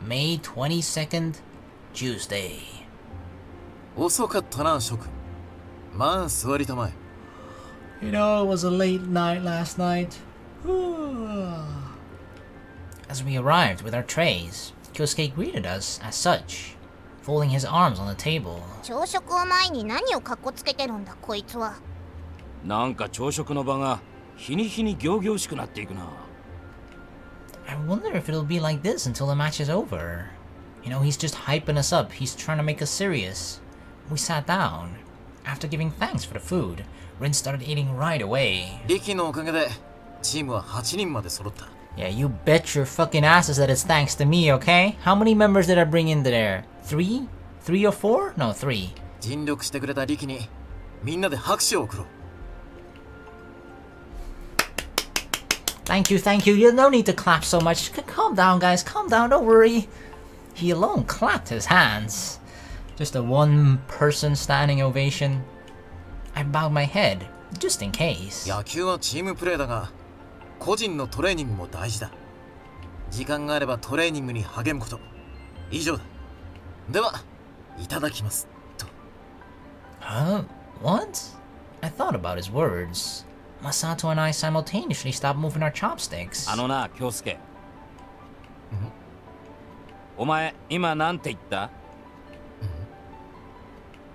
May 22nd, Tuesday. 遅かったな、諸君。まあ、座りたまえ。You know, it was a late night last night. As we arrived with our trays, Kyousuke greeted us as such, folding his arms on the table. 朝食を前に何をカッコつけてるんだ、こいつは。なんか朝食の場が日に日に仰々しくなっていくな。I wonder if it'll be like this until the match is over. You know, he's just hyping us up. He's trying to make us serious. We sat down. After giving thanks for the food, Rin started eating right away. Riki のおかげでチームは8人まで揃った。Yeah, you bet your fucking asses that it's thanks to me, okay? How many members did I bring into there? 3? 3 or 4? No, 3. 尽力してくれたリキにみんなで拍手を送ろう。Thank you, thank you. You no need to clap so much. Calm down, guys. Calm down. Don't worry. He alone clapped his hands. Just a one-person standing ovation. I bowed my head, just in case. 野球はチームプレーだが、個人のトレーニングも大事だ。時間があればトレーニングに励むこと。以上だ。では、いただきます。と。Huh? What? I thought about his words. Masato and I simultaneously stopped moving our chopsticks. あのな、京介。お前、今なんて言った？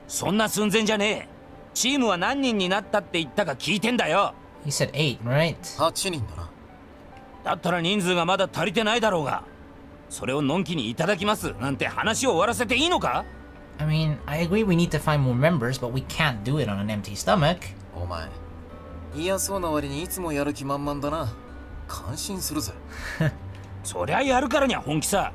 そんな寸前じゃねえ。チームは何人になったって言ったか聞いてんだよ。He said 8, right? 8人だな。だったら人数がまだ足りてないだろうが。それをのんきにいただきますなんて話を終わらせていいのか？ I mean, I agree we need to find more members, but we can't do it on an empty stomach. お前、嫌そうな割にいつもやる気満々だな。感心するぜ。そりゃやるからには本気さ。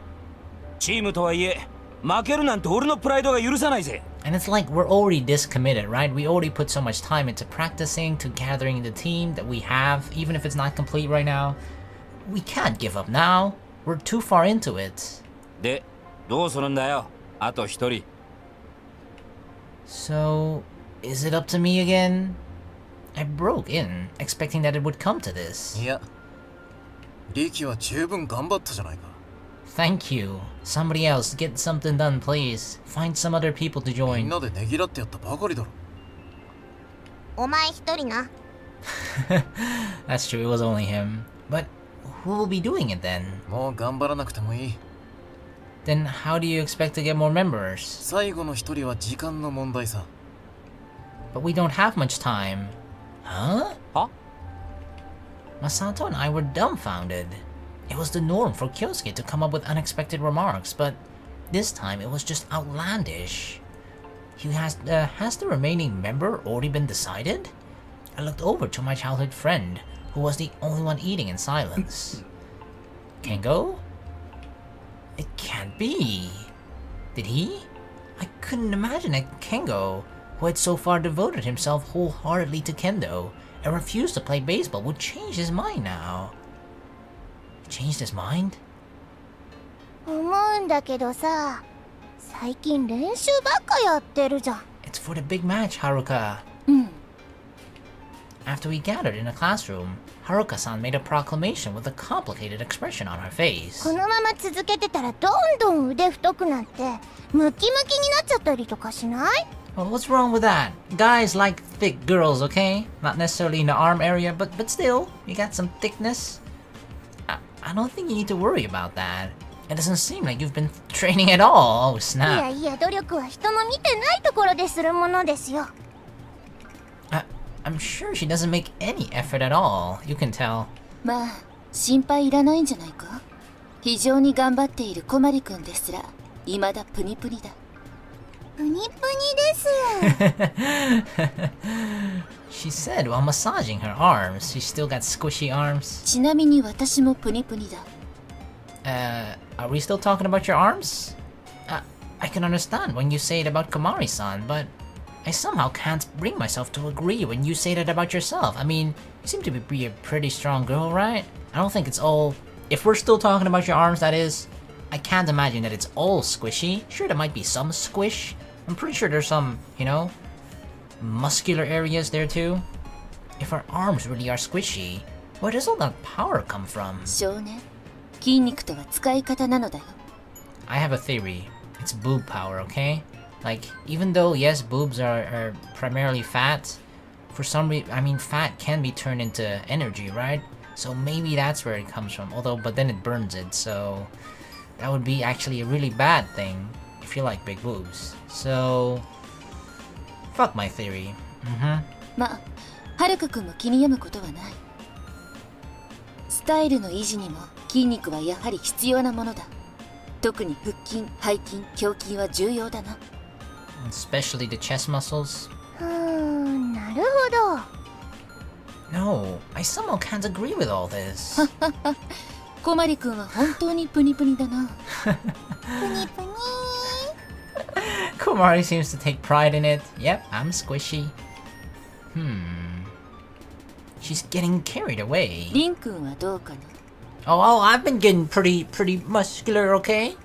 チームとはいえ、負けるなんて俺のプライドが許さないぜ。And it's like we're already this committed, right? We already put so much time into practicing, to gathering the team that we have, even if it's not complete right now. We can't give up now. We're too far into it. で、どうするんだよ。あと一人。So, is it up to me again? I broke in, expecting that it would come to this. いや、リキは十分頑張ったじゃないか。Thank you. Somebody else, get something done, please. Find some other people to み join. んなでねぎらってやったばかりだろ。お前一人な。That's true, it was only him. But who will be doing it then? もう頑張らなくてもいい。Then how do you expect to get more members? 最後の一人は時間の問題さ。But we don't have much time. Huh? は？ Masato and I were dumbfounded. It was the norm for Kyousuke to come up with unexpected remarks, but this time it was just outlandish. Has the remaining member already been decided? I looked over to my childhood friend, who was the only one eating in silence. Kengo? It can't be. Did he? I couldn't imagine that Kengo, who had so far devoted himself wholeheartedly to kendo and refused to play baseball, would change his mind now. He changed his mind? 思うんだけどさ、最近練習ばっかやってるじゃん。It's for the big match, Haruka. After we gathered in the classroom, Haruka-san made a proclamation with a complicated expression on her face. このまま続けてたらどんどん腕太くなってムキムキになっちゃったりとかしない？ Well, what's wrong with that? Guys like thick girls, okay? Not necessarily in the arm area, but still, you got some thickness. I don't think you need to worry about that. It doesn't seem like you've been training at all. Oh, い snap. やいや、努力は人の見てないところでするものですよ。I'm sure she doesn't make any effort at all. You can tell. まあ、心配いらないんじゃないか。非常に頑張っている小鞠くんですら、未だプニプニだ。プニプニです。She said while massaging her arms. She's still got squishy arms. ちなみに私もプニプニだ。Are we still talking about your arms? I can understand when you say it about Komari-san, but I somehow can't bring myself to agree when you say that about yourself. I mean, you seem to be a pretty strong girl, right? I don't think it's all... If we're still talking about your arms, that is, I can't imagine that it's all squishy. Sure, there might be some squish. I'm pretty sure there's some, you know, muscular areas there too. If our arms really are squishy, where does all that power come from? 少年、筋肉とは使い方なのだよ。I have a theory. It's boob power, okay? Like, even though, yes, boobs are primarily fat, for some reason, I mean, fat can be turned into energy, right? So maybe that's where it comes from. Although, but then it burns it, so that would be actually a really bad thing if you like big boobs. So, fuck my theory. まあ、はるか君も気に病むことはない。スタイルの維持にも筋肉はやはり必要なものだ。特に腹筋、背筋、胸筋は重要だな。Especially the chest muscles. なるほど。 No, I somehow can't agree with all this. 小まり君は本当にプニプニだな。プニプニ Komari seems to take pride in it. Yep, I'm squishy. She's getting carried away. リン君はどうかな。 Oh, I've been getting pretty muscular, okay?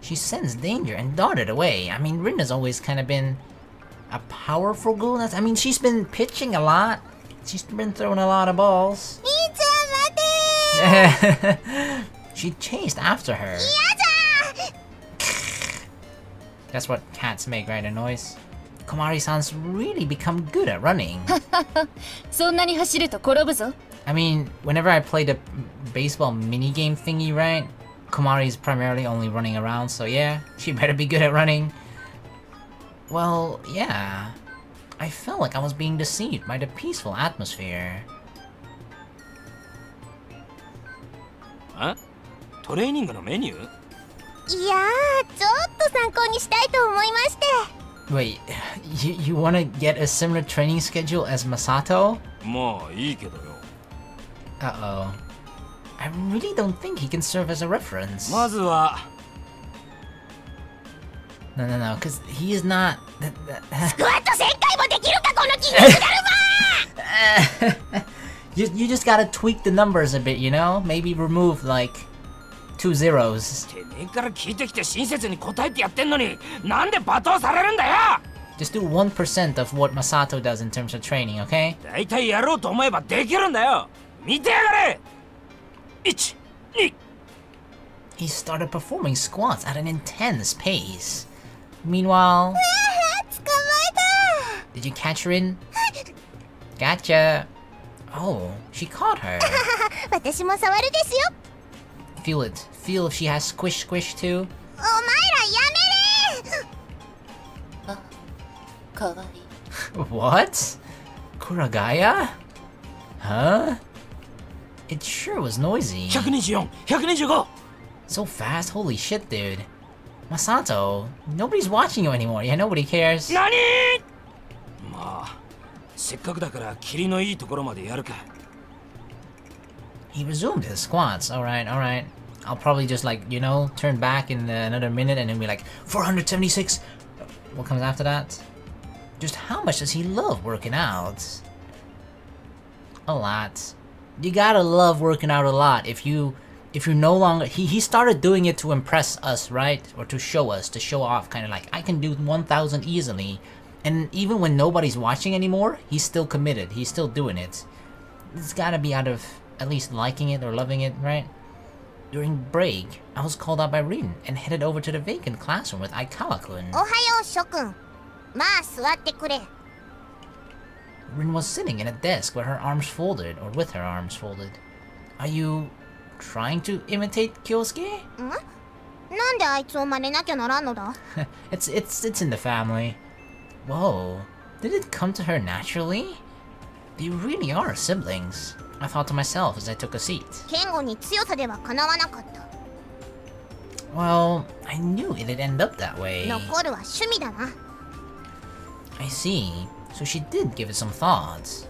She sensed danger and darted away. I mean, Rin has always kind of been a powerful girl. I mean, she's been pitching a lot. She's been throwing a lot of balls. 兄ちゃん待て She chased after her. やだ That's what cats make, right? A noise. Komari-san's really become good at running. そんなに走ると転ぶぞ。 I mean, whenever I play the baseball minigame thingy, right? Komari's primarily only running around, so yeah, she better be good at running. Well, yeah. I felt like I was being deceived by the peaceful atmosphere. あ？トレーニングのメニュー？いやー、ちょっと参考にしたいと思いまして。 Wait, you wanna get a similar training schedule as Masato? まあいいけどよ。Uh-oh. I really don't think he can serve as a reference. まずは No, because he is not... スクワット1000回もできるかこの筋肉だるま you just gotta tweak the numbers a bit, you know? Maybe remove, like, 2 zeros. てめえから聞いてきて親切に答えてやってんのになんで罵倒されるんだよ Just do 1% of what Masato does in terms of training, okay? 大体やろうと思えばできるんだよ見てやがれ 1、2 He started performing squats at an intense pace. Meanwhile... 捕まえ Did you catch her in? Gotcha. Oh, she caught her. た私も触るですよ Feel it. Feel if she has squish too. お前らやめれかわいい。 What? Kuragaya? Huh? It sure was noisy. 124、125 So fast, holy shit, dude. Masato, nobody's watching you anymore. Yeah, nobody cares. 何まあせっかくだから霧のいいところまでやるか He resumed his squats. Alright. I'll probably just, like, you know, turn back in another minute and then be like, 476! What comes after that? Just how much does he love working out? A lot. You gotta love working out a lot if you no longer... He started doing it to impress us, right? Or to show us, to show off, kind of like, I can do 1,000 easily. And even when nobody's watching anymore, he's still committed. He's still doing it. It's gotta be out of at least liking it or loving it, right? During break, I was called out by Rin and headed over to the vacant classroom with Aikawa-kun. おはよう諸君まあ座ってくれ Rin was sitting in a desk with her arms folded, or with her arms folded. Are you trying to imitate Kyousuke? なんであいつを真似なきゃならんのだ It's in the family. Whoa, did it come to her naturally? They really are siblings. I thought to myself as I took a seat. 剣吾に強さではかなわなかった Well, I knew it'd end up that way. 残るは趣味だな I see. So she did give it some thoughts.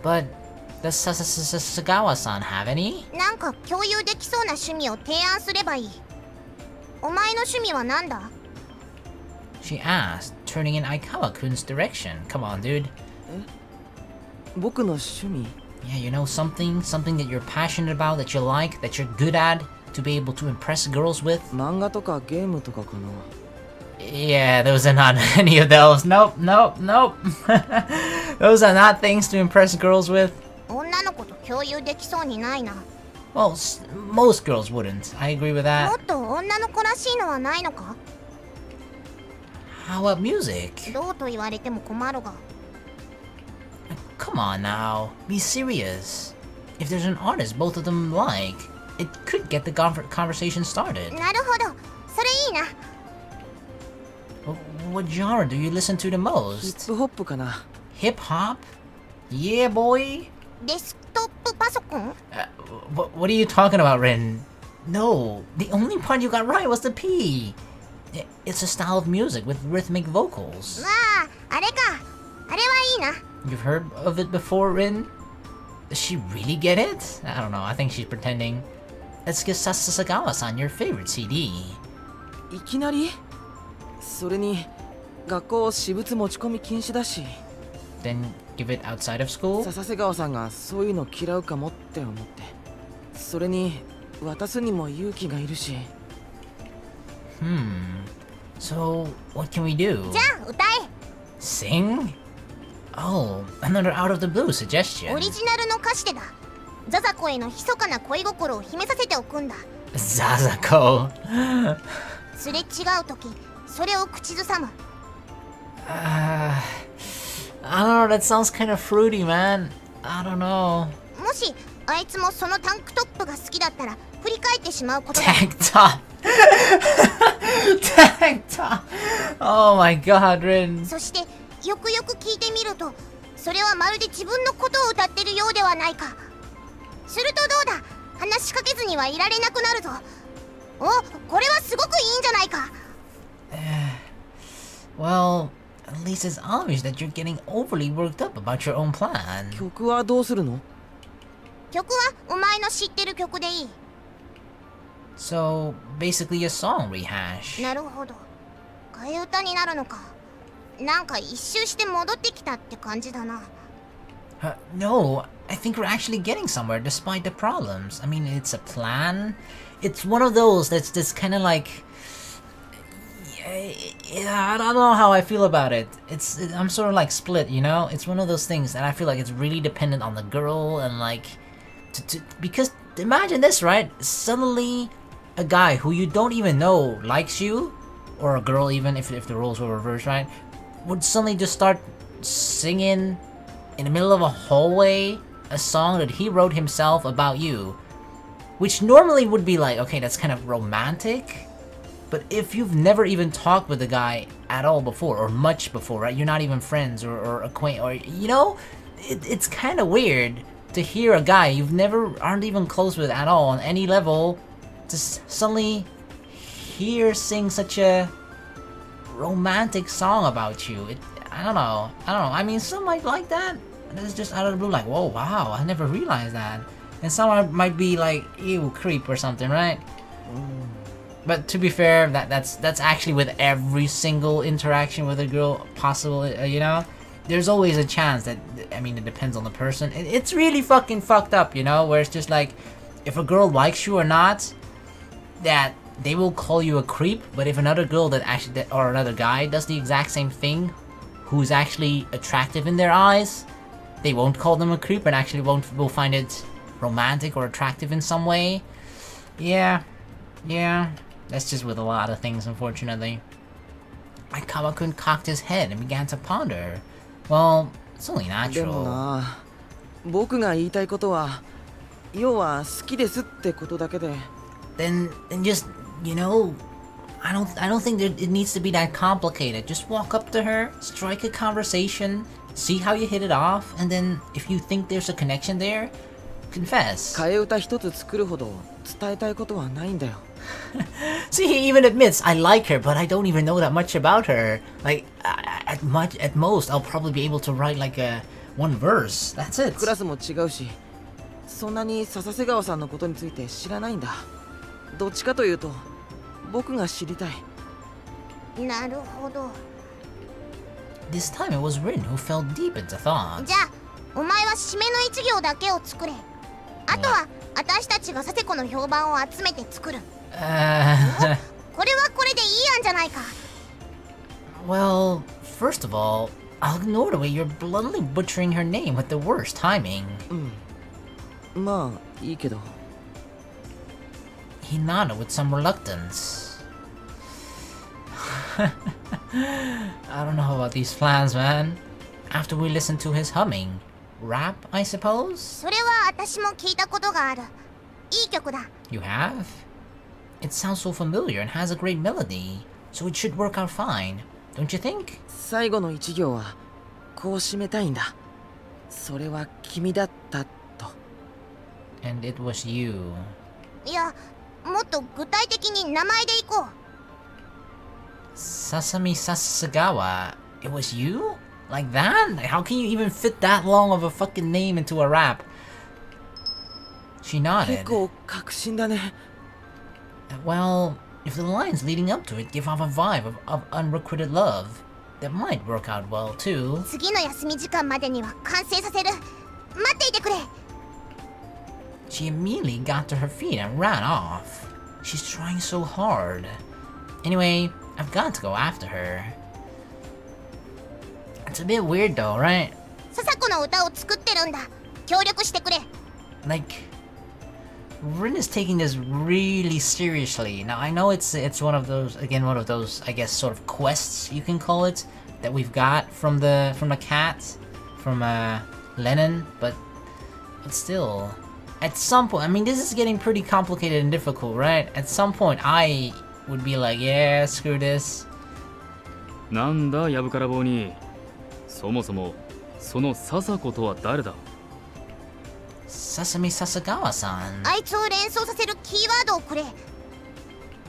But does Sagawa-san have any? なんか共有できそうな趣味を提案すればいいお前の趣味は何だ She asked, turning in Aikawa-kun's direction. Come on, dude. 僕の趣味 Yeah, you know something that you're passionate about, that you like, that you're good at, to be able to impress girls with? 漫画とかゲームとかかな Yeah, those are not any of those. Nope. Those are not things to impress girls with. 女の子と共有できそうにないな Well, most girls wouldn't. I agree with も that. っと女の子らしいのはないのか？ How about music? どうと言われても困るが。 Come on now, be serious. If there's an artist both of them like, it could get the conversation started. なるほど、それいいな。 What genre do you listen to the ヒッ most? プホップかな。 Hip hop? Yeah, boy. デスクトップパソコン？ What are you talking about, Rin? No, the only part you got right was the P. It's a style of music with rhythmic vocals. わあ、あれか。あれはいいな。 You've heard of it before, Rin? Does she really get it? I don't know, I think she's pretending. Let's give Sasagawa-san your favorite CD. いきなり？それに学校私物持ち込み禁止だし。 Then give it outside of school? 笹瀬川さんがそういうの嫌うかもって思って。それに渡すにも勇気がいるし。So, what can we do? じゃあ歌え。 Sing? Oh, another out of the blue suggestion. オリジナルの歌詞でだ。ザザコへの密かな恋心を秘めさせておくんだ。 Zazako. すれ違う時、それを口ずさむ。 I don't know, that sounds kind of fruity, man. I don't know. もしあいつもそのタンクトップが好きだったら振り返ってしまうことだ。 Tank top. Tank top. Oh my god, Rin. そしてよくよく聞いてみると、それはまるで自分のことを歌ってるようではないか。するとどうだ、話しかけずにはいられなくなるぞ。お、これはすごくいいんじゃないか。 Well, at least it's obvious that you're getting overly worked up about your own plan. 曲はどうするの？曲はお前の知ってる曲でいい。 So, basically a song rehash. なるほど、替え歌になるのか。なんか一周して戻ってきたって感じだな。 No, I think we're actually getting somewhere despite the problems. I mean, it's a plan. It's one of those that's kind of like... Yeah, I don't know how I feel about it. I'm sort of like split, you know? It's one of those things that I feel like it's really dependent on the girl and like... because imagine this, right? Suddenly, a guy who you don't even know likes you, or a girl even, if the roles were reversed, right? Would suddenly just start singing in the middle of a hallway a song that he wrote himself about you, which normally would be like, okay, that's kind of romantic, but if you've never even talked with the guy at all before, or much before, right, you're not even friends or acquaint, or you know, it's kind of weird to hear a guy you've never aren't even close with at all on any level just suddenly hear sing such a romantic song about you. I don't know. I mean, some might like that. It's just out of the blue, like, whoa, wow, I never realized that. And some might be like, ew, creep or something, right? But to be fair, that's actually with every single interaction with a girl possible, you know? There's always a chance that, I mean, it depends on the person. It's really fucking fucked up, you know? Where it's just like, if a girl likes you or not, that they will call you a creep, but if another girl or another guy does the exact same thing, who's actually attractive in their eyes, they won't call them a creep and actually will find it romantic or attractive in some way. Yeah, that's just with a lot of things, unfortunately. Aikawa-kun cocked his head and began to ponder. Well, it's only でも natural. な、僕が言いたいことは、要は好きですってことだけで。Then just, you know, I don't think that it needs to be that complicated. Just walk up to her, strike a conversation, see how you hit it off, and then if you think there's a connection there, confess. 替え歌一つ作るほど伝えたいことはないんだよ。See, he even admits, I like her, but I don't even know that much about her. Like, at most, I'll probably be able to write like one verse. That's it. クラスも違うし、そんなに笹瀬川さんのことについて知らないんだ。どっちかというと、僕が知りたい。なるほど。 This time it was Rin who fell deep into thought. じゃあお前は締めの一行だけを作れ。あとは私たちがサセコの評判を集めて作る。これはこれでいい案じゃないか。 Well, first of all, I'll ignore the way you're bluntly butchering her name with the worst timing. まあいいけど。He nodded with some reluctance. I don't know about these plans, man. After we listened to his humming. Rap, I suppose? それは私も聞いたことがある。いい曲だ。 You have? It sounds so familiar and has a great melody, so it should work out fine, don't you think? 最後の一行はこう締めたいんだ。それは君だったと。 And it was you. いや、もっと具体的に名前でいこう。Sasami Sasagawa. It was you? Like that? Like, how can you even fit that long of a fucking name into a rap? She 結 nodded. 構確信だね。 Well, if the lines leading up to it give off a vibe of unrequited love, that might work out well too. 次の休み時間までには完成させる。待っていてくれ。 She immediately got to her feet and ran off. She's trying so hard. Anyway, I've got to go after her. It's a bit weird though, right? 笹子の歌を作ってるんだ。協力してくれ。 Like, Rin is taking this really seriously. Now I know it's one of those, again, one of those, I guess, sort of quests you can call it, that we've got from the cat, from Lanan, but still, at some point, I mean, this is getting pretty complicated and difficult, right? At some point, I would be like, yeah, screw this. なんだやぶから棒に。そもそもその笹子とは誰だ。 Sasami Sasagawa-san. あいつを連想させるキーワードをくれ。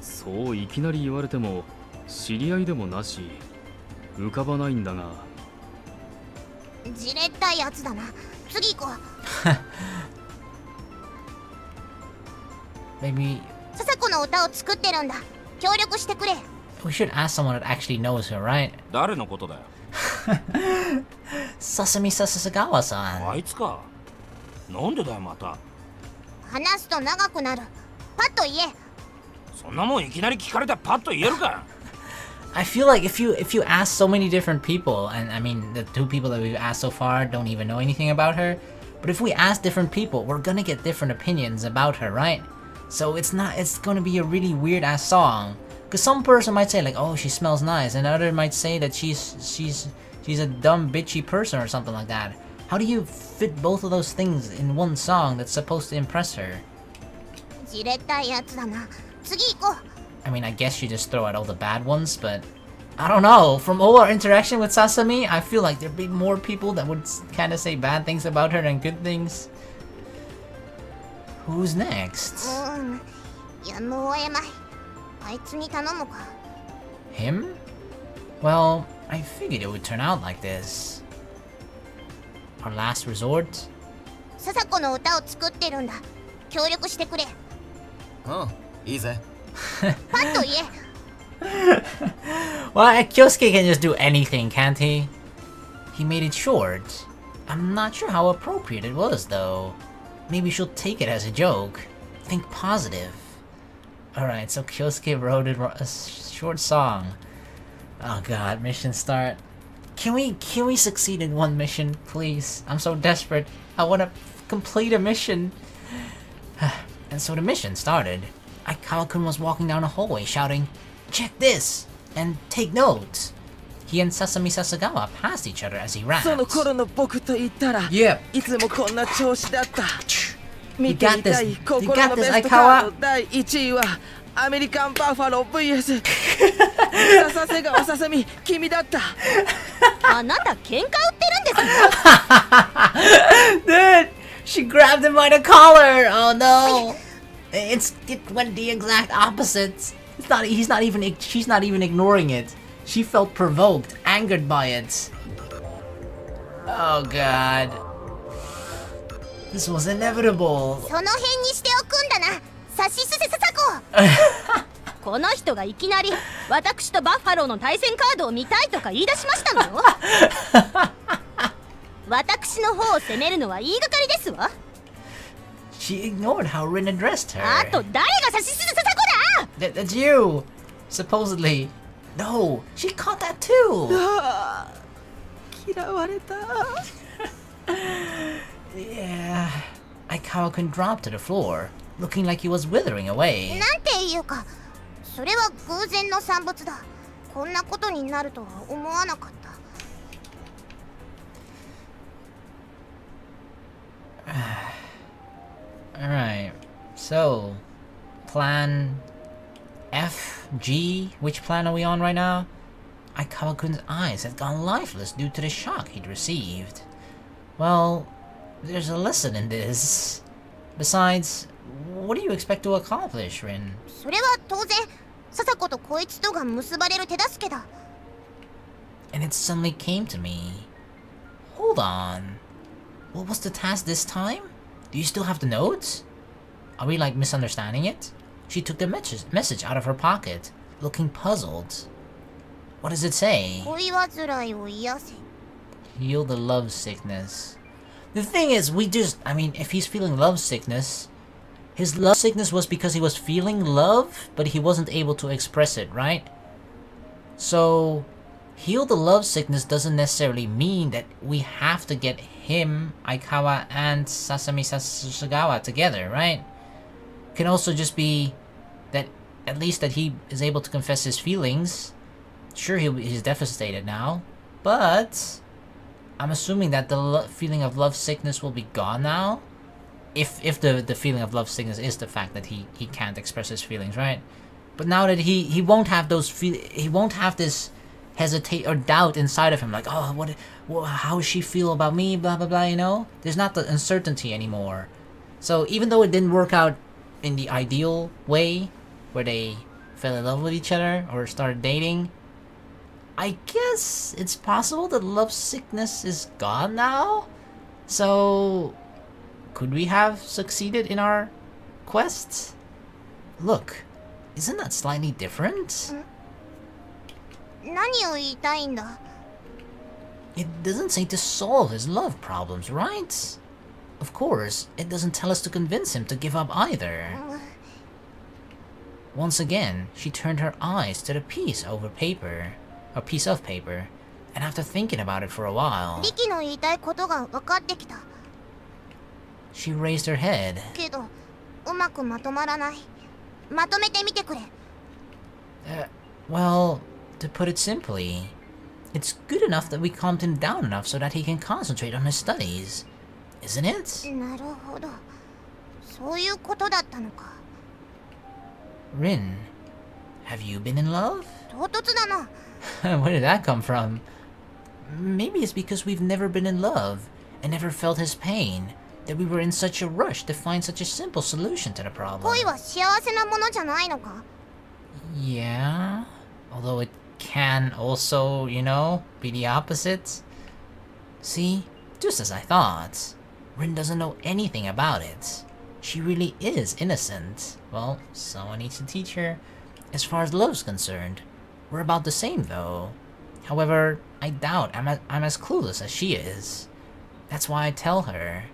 そういきなり言われても知り合いでもなし浮かばないんだが。じれったいやつだな。次行こう。Maybe 笹子の歌を作ってるんだ。協力してくれ。 we should ask someone that actually knows her, right? 誰のことだよ。 Sasami Sasagawa-san. あいつか。なんでだよまた。話すと長くなる。パッと言え。そんなもんいきなり聞かれてパッと言えるか。 I feel like if you ask so many different people, and I mean the two people that we've asked so far don't even know anything about her, but if we ask different people, we're gonna get different opinions about her, right? So it's gonna be a really weird ass song. Cause some person might say like, oh, she smells nice, and another might say that she's a dumb bitchy person or something like that. How do you fit both of those things in one song that's supposed to impress her? じれったいやつだな。次行こう。 I mean, I guess you just throw out all the bad ones, but I don't know. From all our interaction with Sasami, I feel like there'd be more people that would kind of say bad things about her than good things. Who's next? やむを得まい。あいつに頼むか。 Him? Well, I figured it would turn out like this. Our last resort? 笹子の歌を作ってるんだ。協力してくれ。うん、いいぜ。パッと言え。 Well, Kyousuke can just do anything, can't he? He made it short. I'm not sure how appropriate it was, though. Maybe she'll take it as a joke. Think positive. Alright, so Kyousuke wrote a short song. Oh god, mission start. Can we succeed in one mission, please? I'm so desperate. I want to complete a mission. And so the mission started. Aikawa-kun was walking down a hallway shouting, "Check this!" and "Take notes!" He and Sasami Sasagawa passed each other as he rapped. その頃の僕と言ったら、 Yep. いつもこんな調子だった。 You 見て got みたい this. 心 You の got ベ this, ストカード Aikawa. 第1位はアメリカンバッファロー VS 笹瀬川ささみ君だった。あなた喧嘩売ってるんですか？ Dude, she grabbed him by the collar. Oh no. It went the exact opposite. She's not even ignoring it. She felt provoked, angered by it. Oh god. This was inevitable. その辺にしておくんだな。さしすせ笹子。この人がいきなり私とバッファローの対戦カードを見たいとか言い出しましたのよ。私の方を責めるのは言いがかりですわ。She ignored how Rin addressed her. あと誰がさしすせ笹子だ。 That's you. Supposedly. No, she caught that too. あー嫌われた。 Yeah. Aikawa-kun dropped to the floor. looking like he was withering away. なんていうか、それは偶然の産物だ。こんなことになるとは思わなかった。Alright, so plan F, G, which plan are we on right now? Aikawa-kun's eyes had gone lifeless due to the shock he'd received. Well, there's a lesson in this. Besides, what do you expect to accomplish, Rin? それは当然、笹子とこいつとが結ばれる手助けだ。And it suddenly came to me. Hold on. What was the task this time? Do you still have the notes? Are we like misunderstanding it? She took the message out of her pocket, looking puzzled. What does it say? 恋煩いを癒せ。 Heal the love sickness. The thing is, I mean, if he's feeling love sickness, his love sickness was because he was feeling love, but he wasn't able to express it, right? So, heal the love sickness doesn't necessarily mean that we have to get him, Aikawa, and Sasami Sasagawa together, right? It can also just be that, at least that he is able to confess his feelings. Sure, he's devastated now, but I'm assuming that the feeling of love sickness will be gone now. If the feeling of love sickness is the fact that he can't express his feelings, right? But now that he won't have those he won't have this hesitate or doubt inside of him, like, oh, how does she feel about me, blah blah blah, you know? There's not the uncertainty anymore. So even though it didn't work out in the ideal way, where they fell in love with each other or started dating, I guess it's possible that love sickness is gone now? So, could we have succeeded in our quest? Look, isn't that slightly different? 何を言いたいんだ。 It doesn't say to solve his love problems, right? Of course, it doesn't tell us to convince him to give up either. Once again, she turned her eyes to the piece of paper, and after thinking about it for a while, リキの言いたいことが分かってきた。 she raised her head. けど、うまくまとまらない。まとめてみてくれ。Well, to put it simply, it's good enough that we calmed him down enough so that he can concentrate on his studies, isn't it? なるほど。そういうことだったのか。 Rin, have you been in love? 唐突だな。 Where did that come from? Maybe it's because we've never been in love and never felt his pain, that we were in such a rush to find such a simple solution to the problem. 恋は幸せなものじゃないのか。 Yeah, although it can also, you know, be the opposite. See, just as I thought. Rin doesn't know anything about it. She really is innocent. Well, someone needs to teach her. As far as love's concerned, we're about the same though. However, I doubt I'm as clueless as she is. That's why I tell her.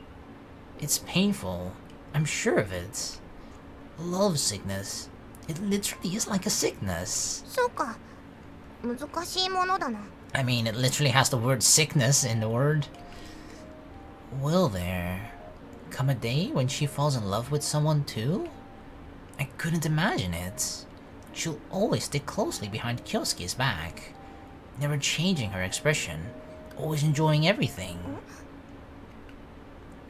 It's painful. I'm sure of it. Love sickness. It literally is like a sickness. そうか。難しいものだな。 I mean, it literally has the word sickness in the word. Will there come a day when she falls in love with someone too? I couldn't imagine it. She'll always stick closely behind Kyousuke's back, never changing her expression, always enjoying everything.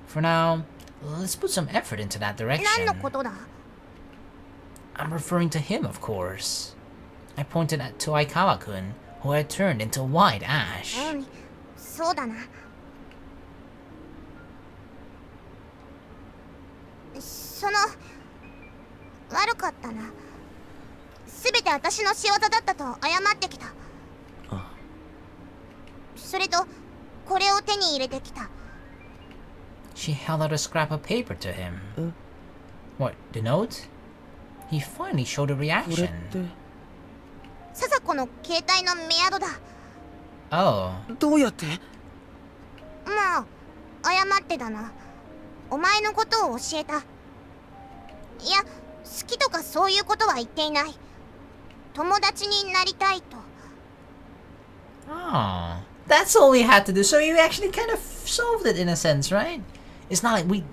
For now, let's put some effort into that 何 direction. のことだ。 I'm referring to him, of course. I pointed to Aikawa-kun, who had turned into white ash. うん、そうだな。悪かったな。すべて私の仕業だったと謝ってきた。それと、これを手に入れてきた。 She held out a scrap of paper to him. What, the note? He finally showed a これっ reaction. て笹子の携帯のメアドだ。 Oh, どうやって？まあ、謝ってだな。お前のことを教えた。いや、好きとかそういうことは言っていない。友達になりたいと。 oh, that's all we had to do. So you actually kind of solved it in a sense, right? It's not like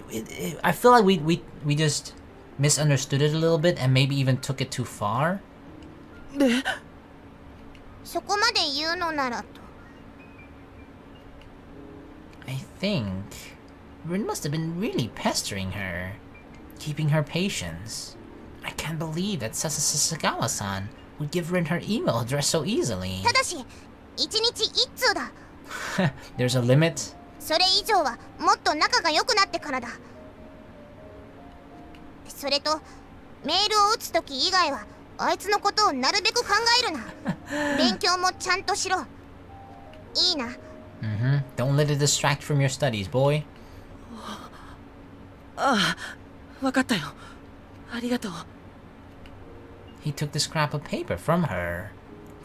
I feel like we just misunderstood it a little bit and maybe even took it too far. で、そこまで言うのならと。 I think Rin must have been really pestering her, keeping her patience. I can't believe that Sasagawa-san would give Rin her email address so easily. ただし、1日1通だ。 There's a limit. それ以上はもっと仲が良くなってからだ。それと、メールを打つとき以外はあいつのことをなるべく考えるな。勉強もちゃんとしろ。いいな。 Don't let it distract from your studies, boy. ああ、わかったよ。ありがとう。 He took the scrap of paper from her.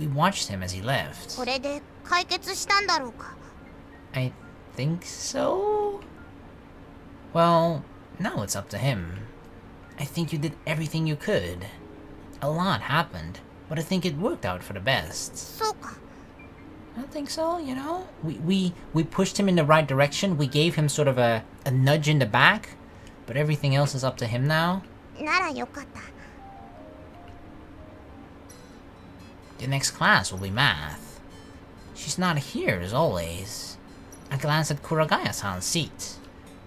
We watched him as he left. これで解決したんだろうか。 I think so? Well, now it's up to him. I think you did everything you could. A lot happened, but I think it worked out for the best. そうか。 I don't think so, you know? We pushed him in the right direction. We gave him sort of a nudge in the back, but everything else is up to him now. ならよかった。 The next class will be math. She's not here as always. I glanced at Kuragaya-san's seat.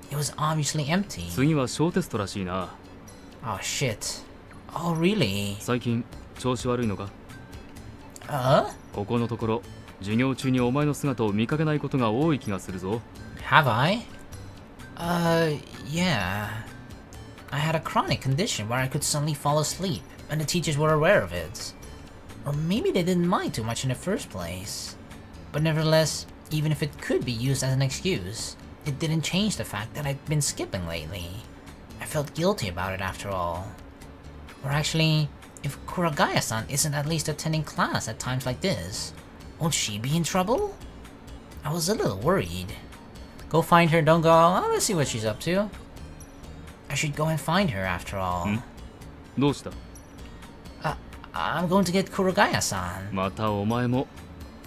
It was obviously empty. 次は小テストらしいな。 Oh shit. Oh really? 最近調子悪いのか？ ここのところ授業中にお前の姿を見かけないことが多い気がするぞ。 Have I? Yeah. I had a chronic condition where I could suddenly fall asleep, and the teachers were aware of it. Or maybe they didn't mind too much in the first place. But nevertheless, even if it could be used as an excuse, it didn't change the fact that I'd been skipping lately. I felt guilty about it after all. Or actually, if Kuragaya-san isn't at least attending class at times like this, won't she be in trouble? I was a little worried. Go find her, don't go, oh, let's see what she's up to. I should go and find her after all. どうした？ I'm going to get Kuragaya-san. またお前も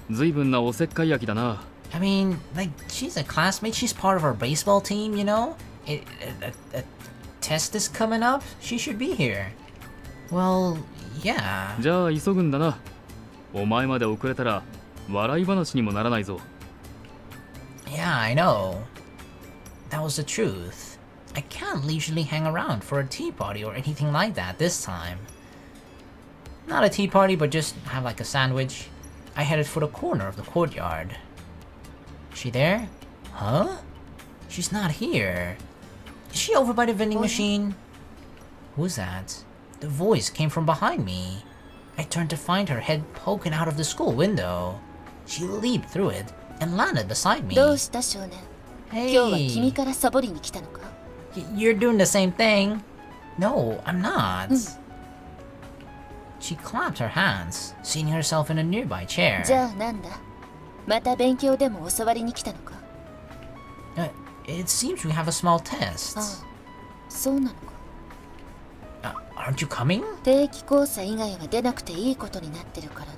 随分なおせっかい焼きだな。 I mean, like, she's a classmate, she's part of our baseball team, you know? A test is coming up, she should be here. Well, yeah. じゃあ急ぐんだな。お前まで遅れたら笑い話にもならないぞ。 Yeah, I know. That was the truth. I can't leisurely hang around for a tea party or anything like that this time. Not a tea party, but just have like a sandwich. I headed for the corner of the courtyard. She there? Huh? She's not here. Is she over by the vending machine? Who's that? The voice came from behind me. I turned to find her head poking out of the school window. She leaped through it and landed beside me. どうした少年？ Hey, 今日は君からサボりに来たのか？ you're doing the same thing. No, I'm not. She clapped her hands, seating herself in a nearby chair. じゃあなんだ？また勉強でも教わりに来たのか？ It seems we have a small test. ああ、そうなのか。 Aren't you coming? 定期考査以外は出なくていいことになってるからな。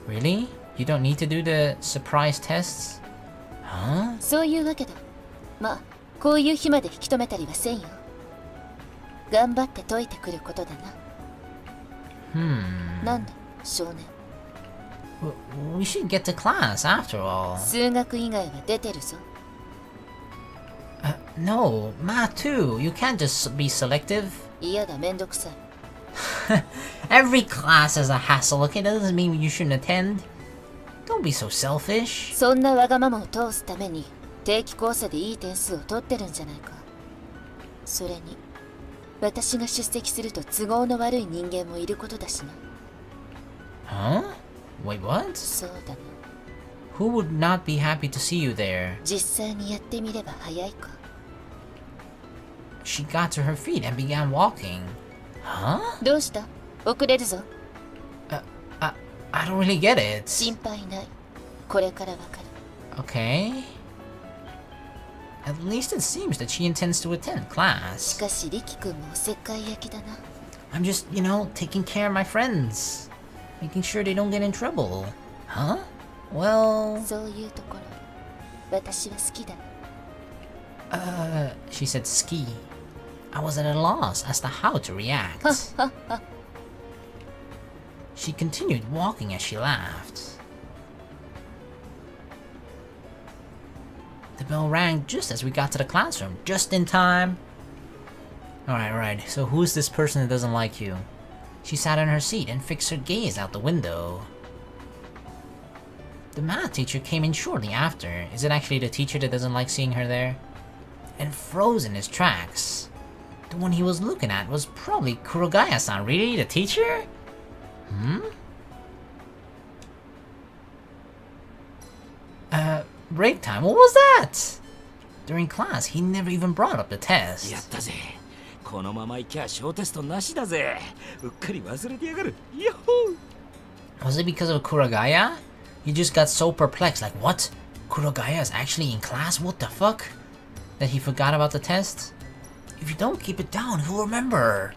Really? You don't need to do the surprise tests? Huh? そういうわけだ。まあ、こういう日まで引き止めたりはせんよ。頑張って解いてくることだな。なんだ、少年。We should get to class after all. 数学以外は出てるぞ。No, math too. You can't just be selective. 嫌だ、めんどくさい。Every class is a hassle, okay? That doesn't mean you shouldn't attend. Don't be so selfish. そんなわがままを通すために定期考査でいい点数を取ってるんじゃないか。それに私が出席すると都合の悪い人間もいることだしな。Huh? Wait, what? そうだな。 Who would not be happy to see you there? 実際にやってみれば早いか。 She got to her feet and began walking. Huh? どうした？遅れるぞ。I don't really get it. 心配ない。これからわかる。 Okay. At least it seems that she intends to attend し class. かしリキ君もおせっかい焼きだな。 I'm just, you know, taking care of my friends. Making sure they don't get in trouble. Huh? Well... そういうところ私は好きだ。She said ski. I was at a loss as to how to react. She continued walking as she laughed. The bell rang just as we got to the classroom, just in time. Alright, so who's this person that doesn't like you? She sat in her seat and fixed her gaze out the window. The math teacher came in shortly after. Is it actually the teacher that doesn't like seeing her there? And froze in his tracks. The one he was looking at was probably Kurogaya-san. Really? The teacher? Break time? What was that? During class, he never even brought up the test. やったぜ。このまま行きゃ小テストなしだぜ。うっかり忘れてやがる。ヤッホー。 Was it because of Kurogaya? He just got so perplexed, like, what? Kurogaya is actually in class? What the fuck? That he forgot about the test? If you don't keep it down, he'll remember.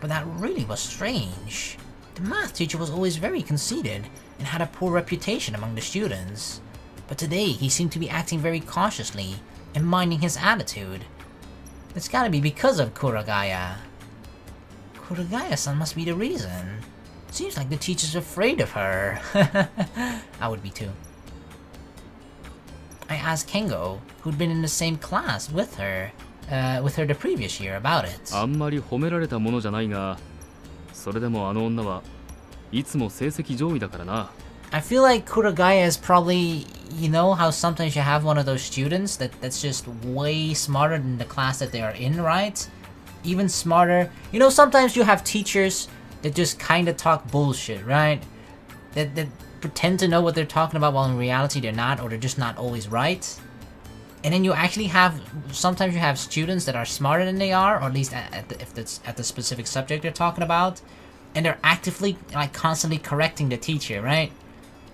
But that really was strange. The math teacher was always very conceited and had a poor reputation among the students. But today, he seemed to be acting very cautiously and minding his attitude. It's gotta be because of Kurogaya. Kurogaya-san must be the reason. Seems like the teacher's afraid of her. I would be too. I asked Kengo, who'd been in the same class with her the previous year, about it. あんまり褒められたものじゃないが、それでもあの女はいつも成績上位だからな。I feel like Kurogaya is probably, you know how sometimes you have one of those students that's just way smarter than the class that they are in, right? Even smarter. You know, sometimes you have teachers that just kind of talk bullshit, right? That pretend to know what they're talking about while in reality they're not, or they're just not always right. And then you actually have, sometimes you have students that are smarter than they are, or at least if it's at the specific subject they're talking about, and they're actively, like, constantly correcting the teacher, right?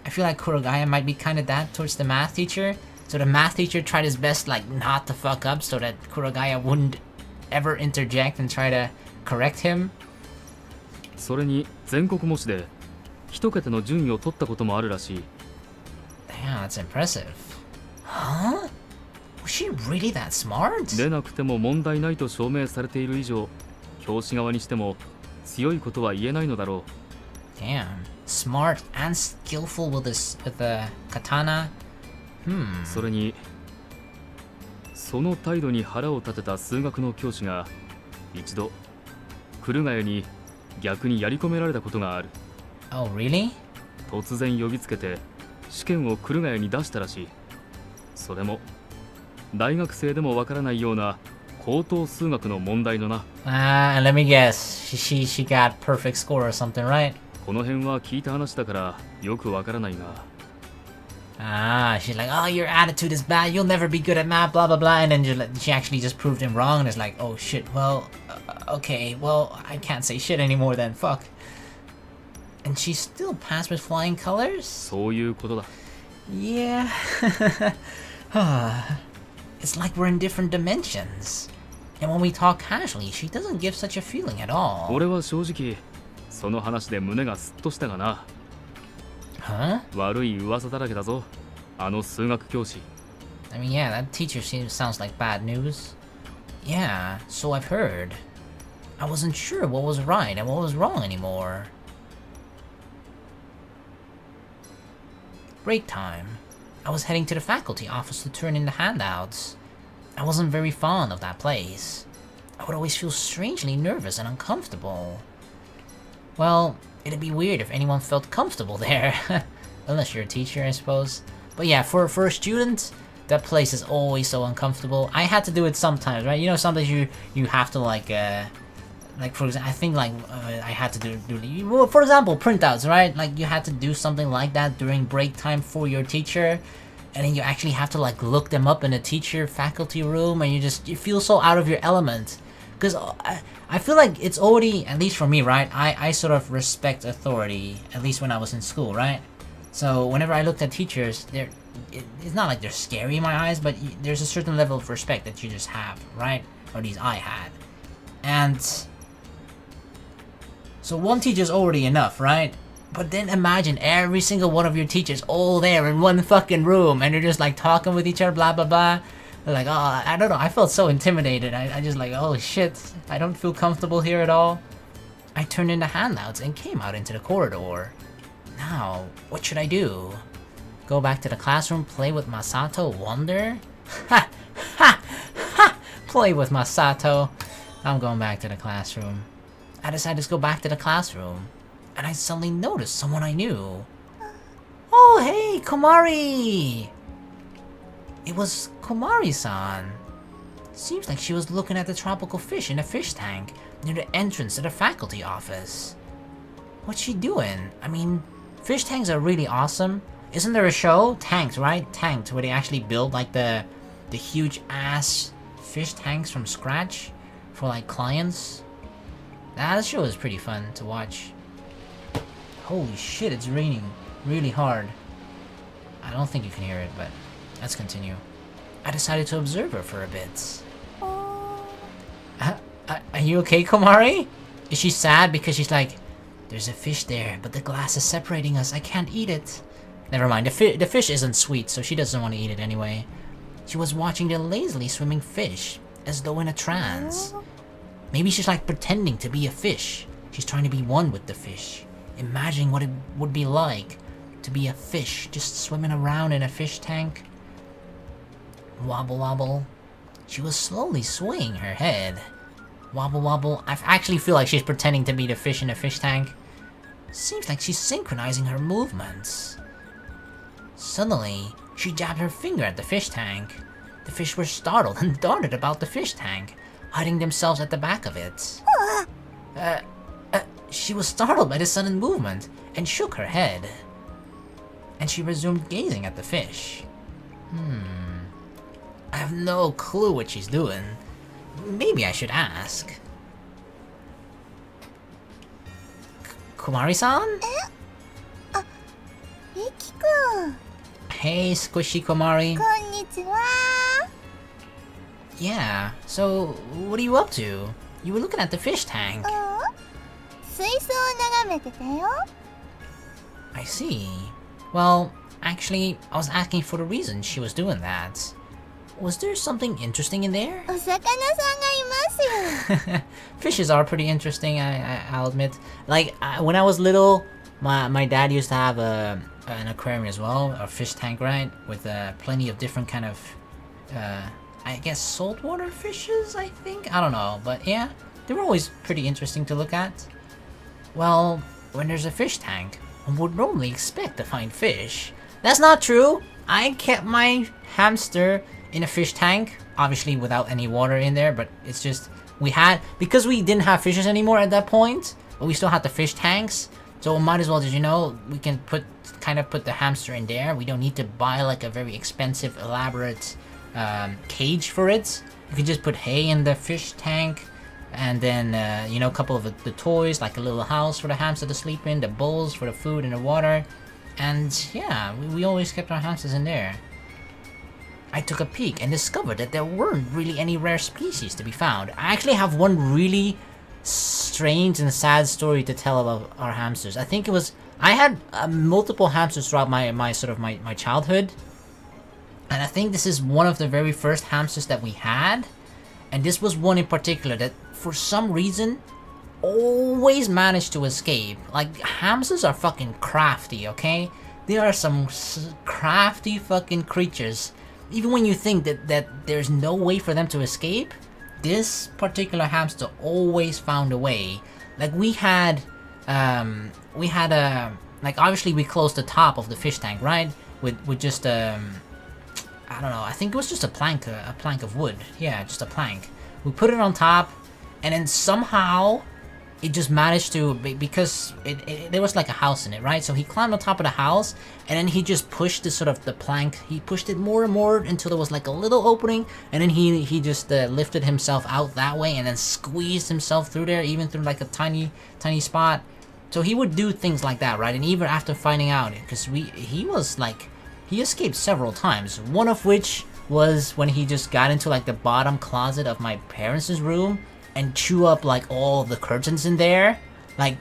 I feel like Kurogaya might be kind of that towards the math teacher. So the math teacher tried his best, like, not to fuck up so that Kurogaya wouldn't ever interject and try to correct him. それに全国模試で一桁の順位を取ったこともあるらしい。Damn, that's impressive. Huh? Was she really that smart? 出なくても問題ないと証明されている以上、教師側にしても強いことは言えないのだろう。Damn, smart and skillful with the katana. それにその態度に腹を立てた数学の教師が一度来ヶ谷に逆にやり込められたことがある。Oh, really? 突然呼びつけて試験を来ヶ谷に出したらしい。それも大学生でもわからないような高等数学の問題のな。Let me guess. She got perfect score or something, right? この辺は聞いた話だからよくわからないが。She's like, oh, your attitude is bad, you'll never be good at math, blah blah blah, and then she actually just proved him wrong, and it's like, oh shit, well, okay, well, I can't say shit anymore then, fuck. And she still passed with flying colors? そういうことだ。Yeah. It's like we're in different dimensions. And when we talk casually, she doesn't give such a feeling at all. 俺は正直、その話で胸がスッとしたがな。Huh? 悪い噂だらけだぞ、あの数学教師。I mean, yeah, that teacher sounds like bad news. Yeah, so I've heard. I wasn't sure what was right and what was wrong anymore. Break time. I was heading to the faculty office to turn in the handouts. I wasn't very fond of that place. I would always feel strangely nervous and uncomfortable. Well, it'd be weird if anyone felt comfortable there. Unless you're a teacher, I suppose. But yeah, for a student, that place is always so uncomfortable. I had to do it sometimes, right? You know, sometimes you have to like for example, I think like I had to do well, for example, printouts, right? Like you had to do something like that during break time for your teacher, and then you actually have to like look them up in the teacher faculty room, and you feel so out of your element. Because I feel like it's already, at least for me, right? I sort of respect authority, at least when I was in school, right? So whenever I looked at teachers, it's not like they're scary in my eyes, but there's a certain level of respect that you just have, right? Or at least I had. And so one teacher's already enough, right? But then imagine every single one of your teachers all there in one fucking room, and they're just like talking with each other, blah blah blah. Like, oh, I don't know, I felt so intimidated. I just like, oh shit, I don't feel comfortable here at all. I turned in the handouts and came out into the corridor. Now, what should I do? Go back to the classroom, play with Masato, wonder? Ha! Ha! Ha! Play with Masato. I'm going back to the classroom. I decided to go back to the classroom. And I suddenly noticed someone I knew. Oh, hey, Komari! It was Komari-san. Seems like she was looking at the tropical fish in a fish tank near the entrance to the faculty office. What's she doing? I mean, fish tanks are really awesome. Isn't there a show? Tanked, right? Tanked, where they actually build like the huge ass fish tanks from scratch for like clients. That show is pretty fun to watch. Holy shit, it's raining really hard. I don't think you can hear it, but let's continue. I decided to observe her for a bit. Are you okay, Komari? Is she sad because she's like, there's a fish there, but the glass is separating us, I can't eat it. Never mind, the fish isn't sweet, so she doesn't want to eat it anyway. She was watching the lazily swimming fish, as though in a trance. Maybe she's like pretending to be a fish. She's trying to be one with the fish. Imagining what it would be like to be a fish, just swimming around in a fish tank. Wobble wobble. She was slowly swaying her head. Wobble wobble. I actually feel like she's pretending to be the fish in a fish tank. Seems like she's synchronizing her movements. Suddenly, she jabbed her finger at the fish tank. The fish were startled and darted about the fish tank, hiding themselves at the back of it. She was startled by the sudden movement and shook her head. And she resumed gazing at the fish. I have no clue what she's doing. Maybe I should ask. Komari-san? Riki-kun. Hey, Squishy Komari. Konnichiwa. Yeah, so what are you up to? You were looking at the fish tank. 水槽を眺めてたよ。 I see. Well, actually, I was asking for the reason she was doing that. Was there something interesting in there? お魚さんがいますよ。 Fishes are pretty interesting, I'll admit. Like, when I was little, my dad used to have an aquarium as well, a fish tank, right? With plenty of different kind of, I guess saltwater fishes, I think? I don't know, but yeah, they were always pretty interesting to look at. Well, when there's a fish tank, one would normally expect to find fish. That's not true! I kept my hamster in a fish tank, obviously without any water in there, but it's just, because we didn't have fishes anymore at that point, but we still had the fish tanks, so might as well, did you know, we can put the hamster in there. We don't need to buy like a very expensive, elaborate cage for it. You can just put hay in the fish tank, and then, you know, a couple of the toys, like a little house for the hamster to sleep in, the bowls for the food and the water, and yeah, we always kept our hamsters in there. I took a peek and discovered that there weren't really any rare species to be found. I actually have one really strange and sad story to tell about our hamsters. I think it was, I had multiple hamsters throughout my childhood, and I think this is one of the very first hamsters that we had, and this was one in particular that for some reason always managed to escape. Like, hamsters are fucking crafty, okay? They are some crafty fucking creatures. Even when you think that there's no way for them to escape, this particular hamster always found a way. Like, we had like, obviously we closed the top of the fish tank, right? With just I don't know, I think it was just a plank of wood. Yeah, just a plank. We put it on top, and then somehow it just managed to, because there was like a house in it, right? So he climbed on top of the house, and then he just pushed the plank, he pushed it more and more until there was like a little opening, and then he just lifted himself out that way, and then squeezed himself through there, even through like a tiny spot. So he would do things like that, right? And even after finding out, because he escaped several times, one of which was when he just got into like the bottom closet of my parents' room and chew up like all the curtains in there, like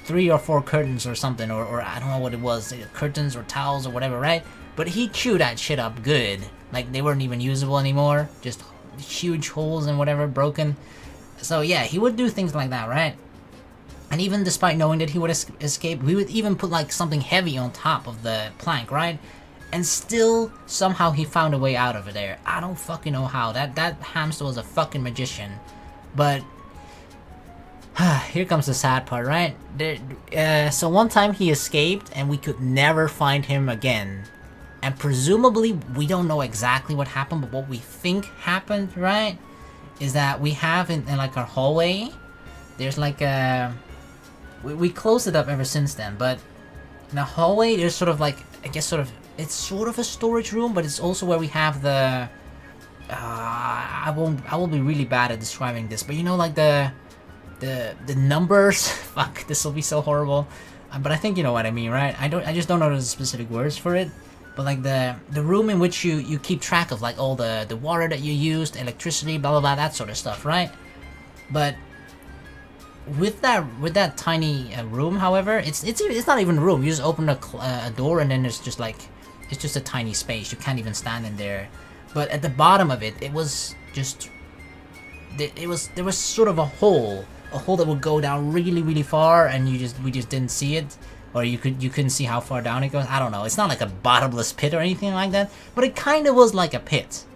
3 or 4 curtains or something, or I don't know what it was, curtains or towels or whatever, right? but he chewed that shit up good. Like, they weren't even usable anymore. Just huge holes and whatever, broken. So yeah, he would do things like that, right? And even despite knowing that he would escape, we would even put like something heavy on top of the plank, right? And still, somehow he found a way out of it there. I don't fucking know how. That hamster was a fucking magician. But here comes the sad part, right? So one time he escaped and we could never find him again. And presumably, we don't know exactly what happened, but what we think happened, right? Is that we have in like our hallway, there's like a... We closed it up ever since then, but in the hallway, there's sort of like, I guess sort of, it's sort of a storage room, but it's also where we have the... I will be really bad at describing this, but you know, like the numbers. Fuck, this will be so horrible. But I think you know what I mean, right? I just don't know the specific words for it. But like the room in which you keep track of like all the water that you used, electricity, blah blah blah, that sort of stuff, right? But with that tiny room, however, it's not even a room. You just open a door and then there's just like, it's just a tiny space. You can't even stand in there. But at the bottom of it, it was just, there was sort of a hole that would go down really really far, and we just didn't see it. Or you couldn't see how far down it goes. I don't know. It's not like a bottomless pit or anything like that, but it kind of was like a pit.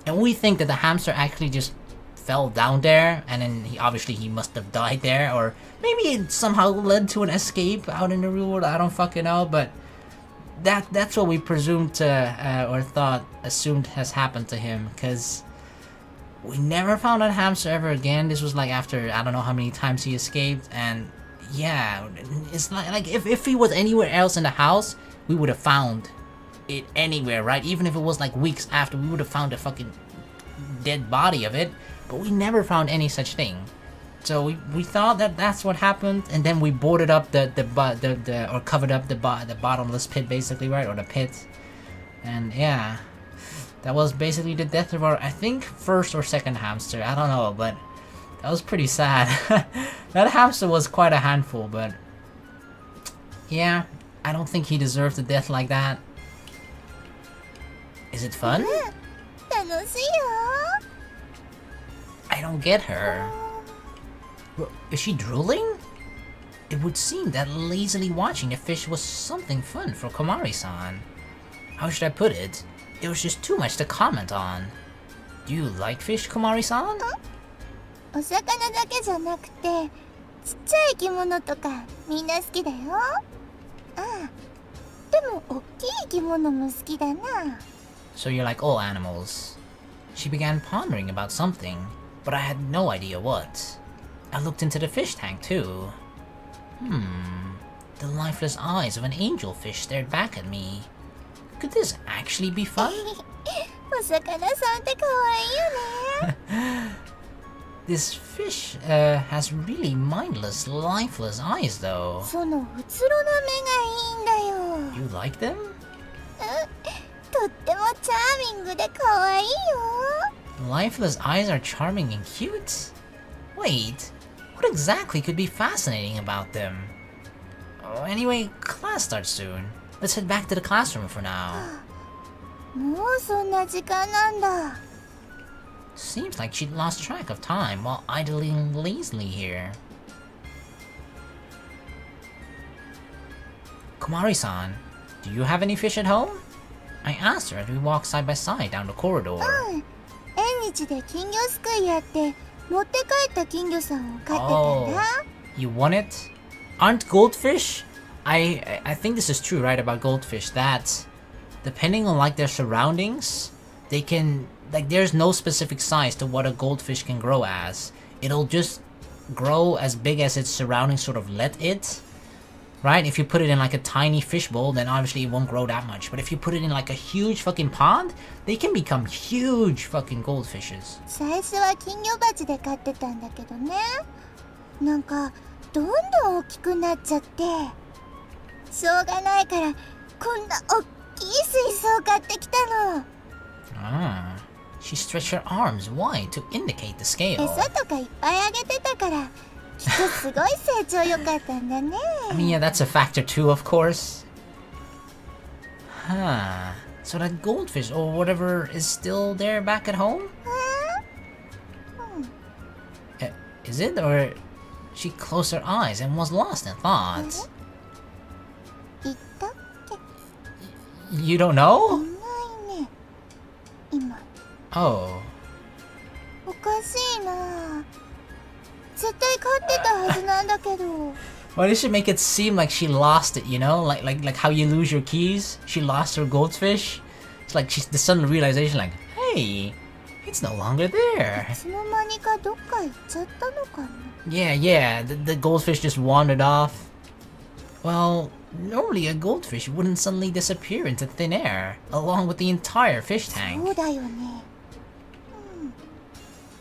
And we think that the hamster actually just fell down there, and then he must have died there, or maybe it somehow led to an escape out in the real world. I don't fucking know, but that's what we presumed to or assumed has happened to him, because we never found that hamster ever again. This was like after I don't know how many times he escaped, and yeah, it's like if he was anywhere else in the house, we would have found it anywhere, right? Even if it was like weeks after, we would have found a fucking dead body of it, but we never found any such thing. So we thought that that's what happened, and then we boarded up or covered up the bottomless pit, basically, right? Or the pit. And yeah, that was basically the death of our, I think, first or second hamster. I don't know, but that was pretty sad. That hamster was quite a handful, but yeah, I don't think he deserved a death like that. Is it fun? I don't get her. Is she drooling? It would seem that lazily watching the fish was something fun for Komari-san. How should I put it? It was just too much to comment on. Do you like fish, Komari-san? お魚だけじゃなくて、ちっちゃい生き物とかみんな好きだよ。ああ、でも大きい生き物も好きだな。So you're like all animals. She began pondering about something, but I had no idea what. I looked into the fish tank too. The lifeless eyes of an angelfish stared back at me. Could this actually be fun? お魚さんって可愛いよね。This fish has really mindless, lifeless eyes, though. そのうつろな目がいいんだよ。You like them? とってもチャーミングで可愛いよ。Lifeless eyes are charming and cute? Wait, what exactly could be fascinating about them? Oh, anyway, class starts soon. Let's head back to the classroom for now. もうそんな時間なんだ。Seems like she'd lost track of time while idling lazily here. Komari-san, do you have any fish at home? I asked her as we walked side by side down the corridor. 縁日で金魚すくいやって持って帰った金魚さんを飼ってたんだ。You won it? Aren't goldfish? I think this is true, right, about goldfish, that depending on like their surroundings, they can, like, there's no specific size to what a goldfish can grow as. It'll just grow as big as its surroundings sort of let it, right? If you put it in like a tiny fish bowl, then obviously it won't grow that much. But if you put it in like a huge fucking pond, they can become huge fucking goldfishes. 最初は金魚鉢で飼ってたんだけどね。なんかどんどん大きくなっちゃって、しょうがないからこんな大きい水槽を買ってきたの。Ah, she stretched her arms wide to indicate the scale. 餌とかいっぱいあげてたから、きっとすごい成長良かったんだね。I mean, yeah, that's a factor too, of course. Huh. So that goldfish or whatever is still there back at home? Is it? Or she closed her eyes and was lost in thought? You don't know? Oh. おかしいな。絶対飼ってたはずなんだけど。 Why does she make it seem like she lost it, you know? Like how you lose your keys? She lost her goldfish? It's like she's the sudden realization like, hey, it's no longer there. いつの間にかどっか行っちゃったのかな。 Yeah, the goldfish just wandered off. Well, normally a goldfish wouldn't suddenly disappear into thin air, along with the entire fish tank. そうだよね。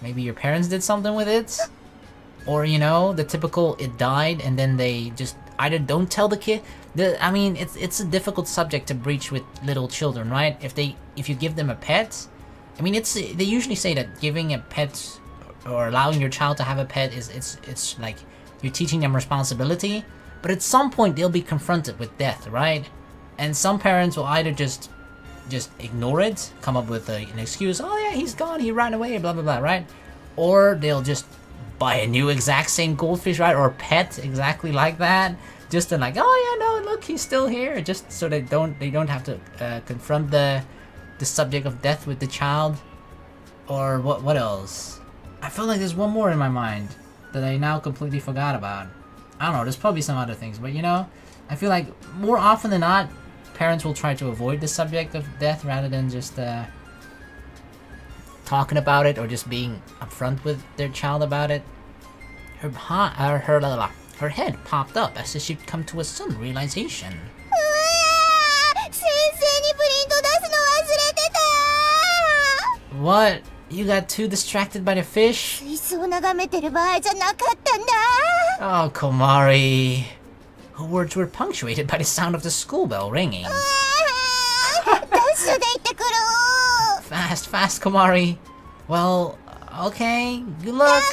Maybe your parents did something with it? Or, you know, the typical it died and then they just either don't tell the kid. I mean, it's a difficult subject to breach with little children, right? If you give them a pet, I mean, they usually say that giving a pet or allowing your child to have a pet it's like you're teaching them responsibility. But at some point they'll be confronted with death, right? And some parents will either just ignore it, come up with an excuse, oh yeah, he's gone, he ran away, blah blah blah, right? Or they'll just buy a new exact same goldfish, right? Or pet exactly like that, just to like, oh yeah, no, look, he's still here, just so they don't have to confront the subject of death with the child. Or what else? I feel like there's one more in my mind that I now completely forgot about. I don't know, there's probably some other things, but you know, I feel like more often than not, parents will try to avoid the subject of death rather than just talking about it or just being upfront with their child about it. Her head popped up as if she'd come to a sudden realization. What? You got too distracted by the fish? Oh, Komari. Her words were punctuated by the sound of the school bell ringing. Fast, Komari. Well, okay, good luck.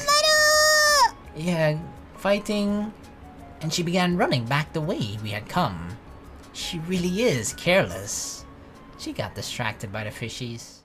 Yeah, fighting. And she began running back the way we had come. She really is careless. She got distracted by the fishies.